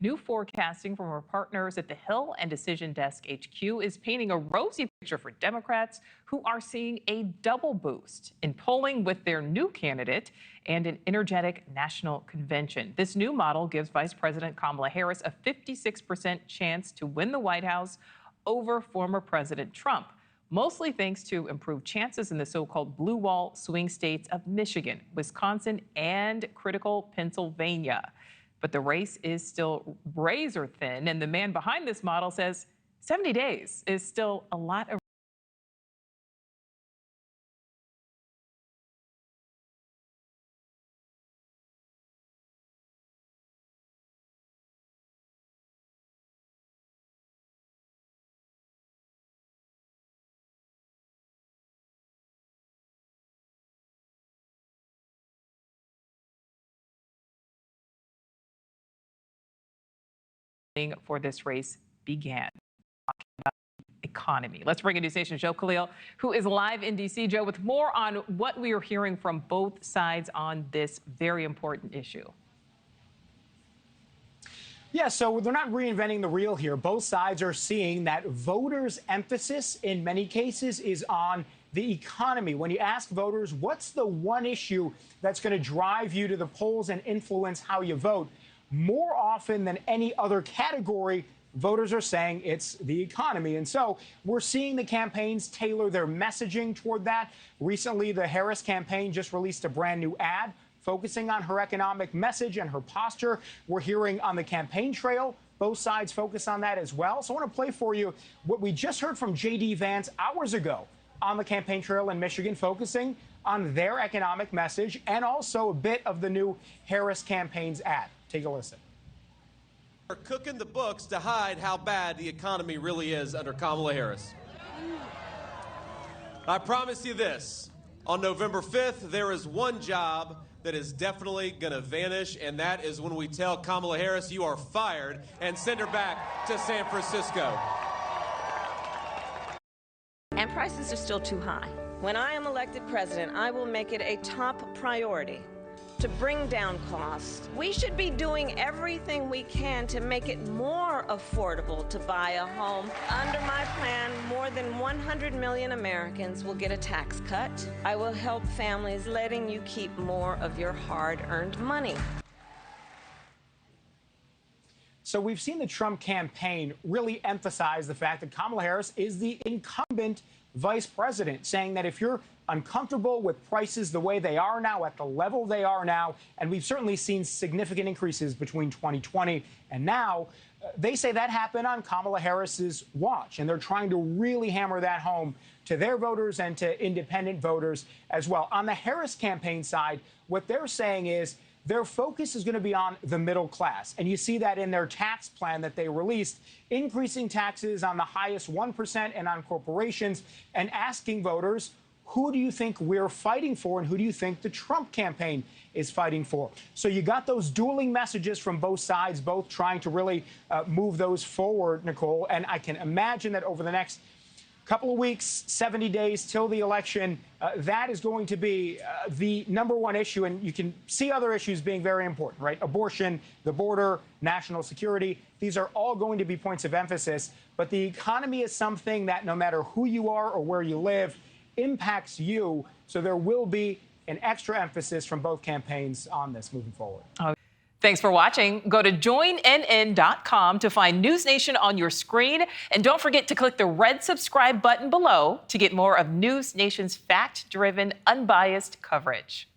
New forecasting from our partners at the Hill and Decision Desk HQ is painting a rosy picture for Democrats who are seeing a double boost in polling with their new candidate and an energetic national convention. This new model gives Vice President Kamala Harris a 56% chance to win the White House over former President Trump, mostly thanks to improved chances in the so-called blue wall swing states of Michigan, Wisconsin, and critical Pennsylvania. But the race is still razor thin, and the man behind this model says 70 days is still a lot of for this race began. Talking about the economy. Let's bring in NewsNation Joe Khalil, who is live in D.C. Joe, with more on what we are hearing from both sides on this very important issue. Yeah, so they're not reinventing the wheel here. Both sides are seeing that voters' emphasis in many cases is on the economy. When you ask voters, what's the one issue that's going to drive you to the polls and influence how you vote? More often than any other category, voters are saying it's the economy. And so we're seeing the campaigns tailor their messaging toward that. Recently, the Harris campaign just released a brand new ad focusing on her economic message and her posture. We're hearing on the campaign trail, both sides focus on that as well. So I want to play for you what we just heard from JD Vance hours ago on the campaign trail in Michigan, focusing on their economic message and also a bit of the new Harris campaign's ad. Take a listen. We're cooking the books to hide how bad the economy really is under Kamala Harris. I promise you this, on November 5th, there is one job that is definitely going to vanish, and that is when we tell Kamala Harris, you are fired, and send her back to San Francisco. And prices are still too high. When I am elected president, I will make it a top priority to bring down costs. We should be doing everything we can to make it more affordable to buy a home. Under my plan, more than 100 million Americans will get a tax cut. I will help families, letting you keep more of your hard-earned money. So we've seen the Trump campaign really emphasize the fact that Kamala Harris is the incumbent vice president, saying that if you're uncomfortable with prices the way they are now, at the level they are now, and we've certainly seen significant increases between 2020 and now, they say that happened on Kamala Harris's watch, and they're trying to really hammer that home to their voters and to independent voters as well. On the Harris campaign side, what they're saying is their focus is going to be on the middle class. And you see that in their tax plan that they released, increasing taxes on the highest 1% and on corporations, and asking voters, who do you think we're fighting for and who do you think the Trump campaign is fighting for? So you got those dueling messages from both sides, both trying to really move those forward, Nichole. And I can imagine that over the next couple of weeks, 70 days till the election, that is going to be the number one issue. And you can see other issues being very important, right? Abortion, the border, national security. These are all going to be points of emphasis. But the economy is something that no matter who you are or where you live, impacts you. So there will be an extra emphasis from both campaigns on this moving forward. Thanks for watching. Go to joinnn.com to find NewsNation on your screen. And don't forget to click the red subscribe button below to get more of NewsNation's fact-driven, unbiased coverage.